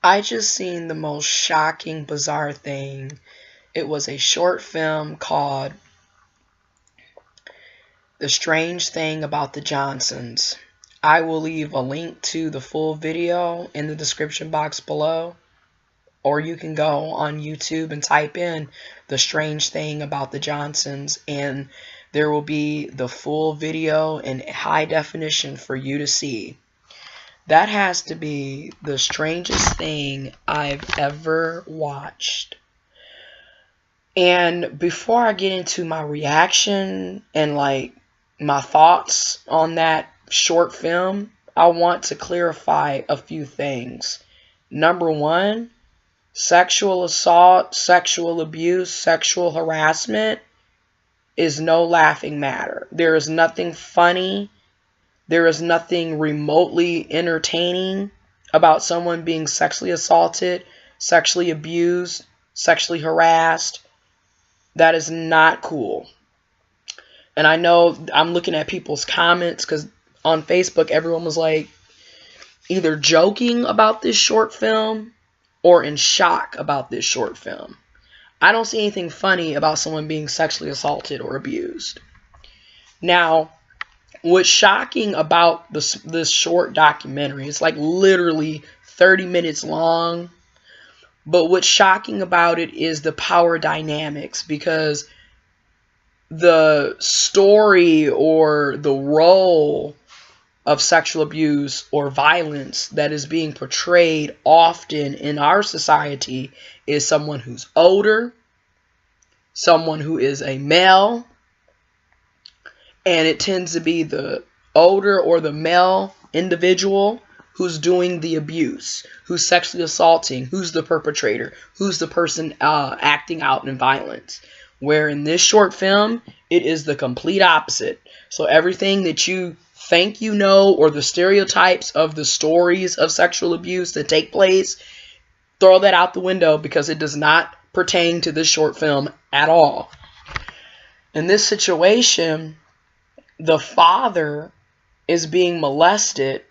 I just seen the most shocking, bizarre thing. It was a short film called The Strange Thing About the Johnsons. I will leave a link to the full video in the description box below. Or you can go on YouTube and type in The Strange Thing About the Johnsons, and there will be the full video in high definition for you to see. That has to be the strangest thing I've ever watched. And before I get into my reaction and like my thoughts on that short film, I want to clarify a few things. Number one, sexual assault, sexual abuse, sexual harassment is no laughing matter. There is nothing funny. There is nothing remotely entertaining about someone being sexually assaulted, sexually abused, sexually harassed. That is not cool. And I know I'm looking at people's comments because on Facebook everyone was like either joking about this short film or in shock about this short film. I don't see anything funny about someone being sexually assaulted or abused. Now, what's shocking about this short documentary, it's like literally 30 minutes long, but what's shocking about it is the power dynamics, because the story or the role of sexual abuse or violence that is being portrayed often in our society is someone who's older, someone who is a male, and it tends to be the older or the male individual who's doing the abuse, who's sexually assaulting, who's the perpetrator, who's the person acting out in violence. Where in this short film, it is the complete opposite. So everything that you think you know, or the stereotypes of the stories of sexual abuse that take place, throw that out the window because it does not pertain to this short film at all. In this situation, the father is being molested,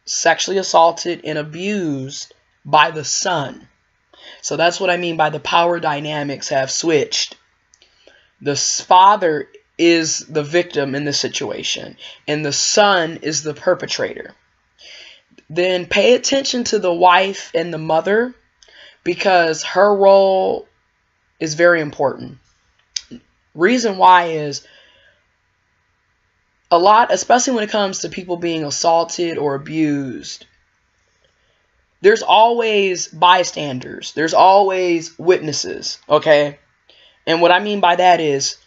sexually assaulted, and abused by the son. So that's what I mean by the power dynamics have switched. The father is the victim in this situation, and the son is the perpetrator. Then pay attention to the wife and the mother, because her role is very important. Reason why is a lot, especially when it comes to people being assaulted or abused, there's always bystanders. There's always witnesses, okay? And what I mean by that is,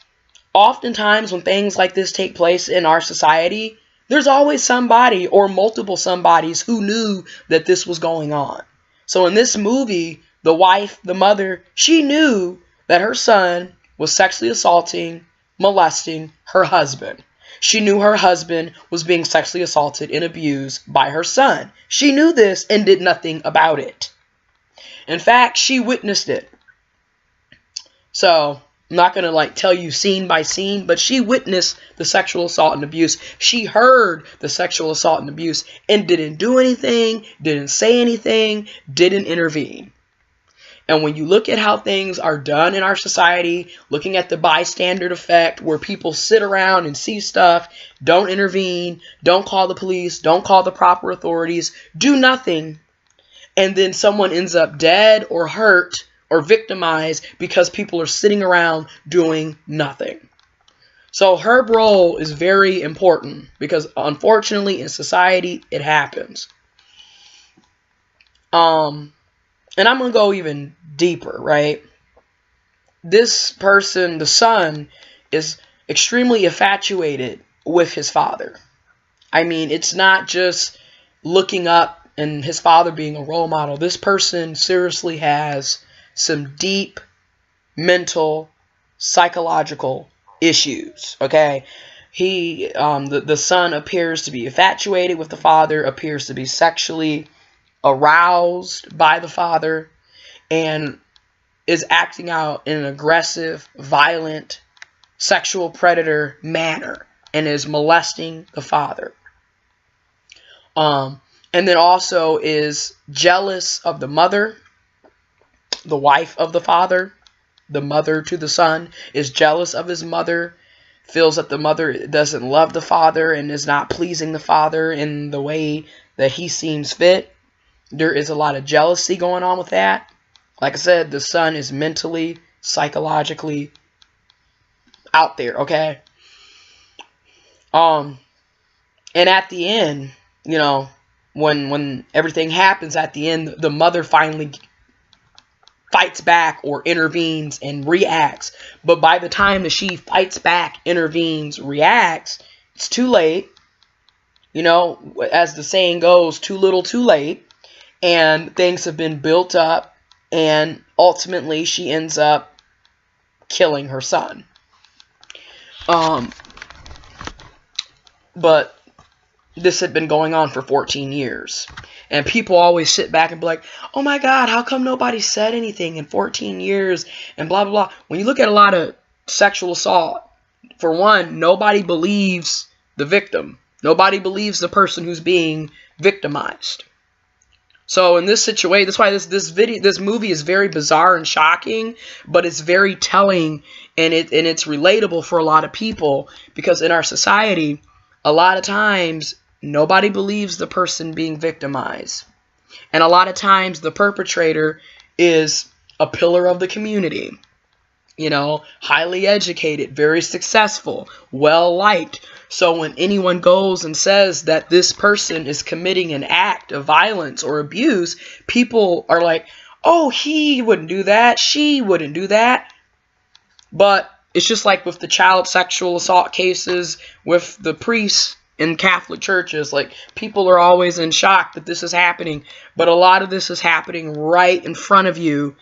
oftentimes when things like this take place in our society, there's always somebody or multiple somebodies who knew that this was going on. So in this movie, the wife, the mother, she knew that her son was sexually assaulting, molesting her husband. She knew her husband was being sexually assaulted and abused by her son. She knew this and did nothing about it. In fact, she witnessed it. So I'm not going to like tell you scene by scene, but she witnessed the sexual assault and abuse. She heard the sexual assault and abuse and didn't do anything, didn't say anything, didn't intervene. And when you look at how things are done in our society, looking at the bystander effect, where people sit around and see stuff, don't intervene, don't call the police, don't call the proper authorities, do nothing, and then someone ends up dead or hurt or victimized because people are sitting around doing nothing. So her role is very important, because unfortunately in society it happens. And I'm going to go even deeper, right? This person, the son, is extremely infatuated with his father. I mean, it's not just looking up and his father being a role model. This person seriously has some deep mental, psychological issues, okay? The son appears to be infatuated with the father, appears to be sexually aroused by the father, and is acting out in an aggressive, violent, sexual predator manner, and is molesting the father. And then also is jealous of the mother, the wife of the father. The mother to the son is jealous of his mother, feels that the mother doesn't love the father and is not pleasing the father in the way that he seems fit. There is a lot of jealousy going on with that. Like I said, the son is mentally, psychologically out there, okay? And at the end, you know, when everything happens at the end, the mother finally fights back or intervenes and reacts. But by the time that she fights back, intervenes, reacts, it's too late. You know, as the saying goes, too little, too late. And things have been built up. And ultimately, she ends up killing her son. But this had been going on for 14 years. And people always sit back and be like, oh my God, how come nobody said anything in 14 years and blah, blah, blah. When you look at a lot of sexual assault, for one, nobody believes the victim. Nobody believes the person who's being victimized. So in this situation, that's why this movie is very bizarre and shocking, but it's very telling, and it's relatable for a lot of people, because in our society, a lot of times nobody believes the person being victimized. And a lot of times the perpetrator is a pillar of the community. You know, highly educated, very successful, well liked. So when anyone goes and says that this person is committing an act of violence or abuse, people are like, oh, he wouldn't do that, she wouldn't do that. But it's just like with the child sexual assault cases with the priests in Catholic churches. Like, people are always in shock that this is happening, but a lot of this is happening right in front of you,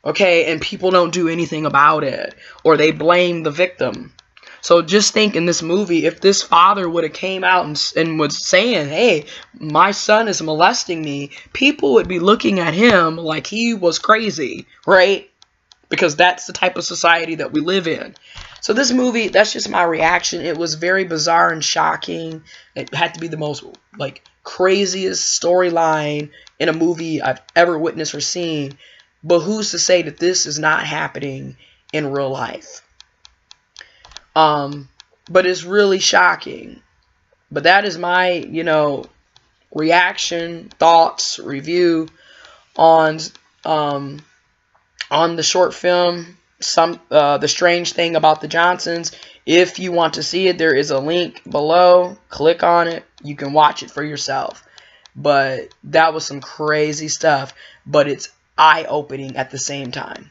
okay, and people don't do anything about it, or they blame the victim. So just think, in this movie, if this father would have came out and was saying, hey, my son is molesting me, people would be looking at him like he was crazy, right? Because that's the type of society that we live in. So this movie, that's just my reaction. It was very bizarre and shocking. It had to be the most, like, craziest storyline in a movie I've ever witnessed or seen. But who's to say that this is not happening in real life? But it's really shocking. But that is my, you know, reaction, thoughts, review on the short film, The Strange Thing About the Johnsons. If you want to see it, there is a link below. Click on it. You can watch it for yourself. But that was some crazy stuff. But it's eye-opening at the same time.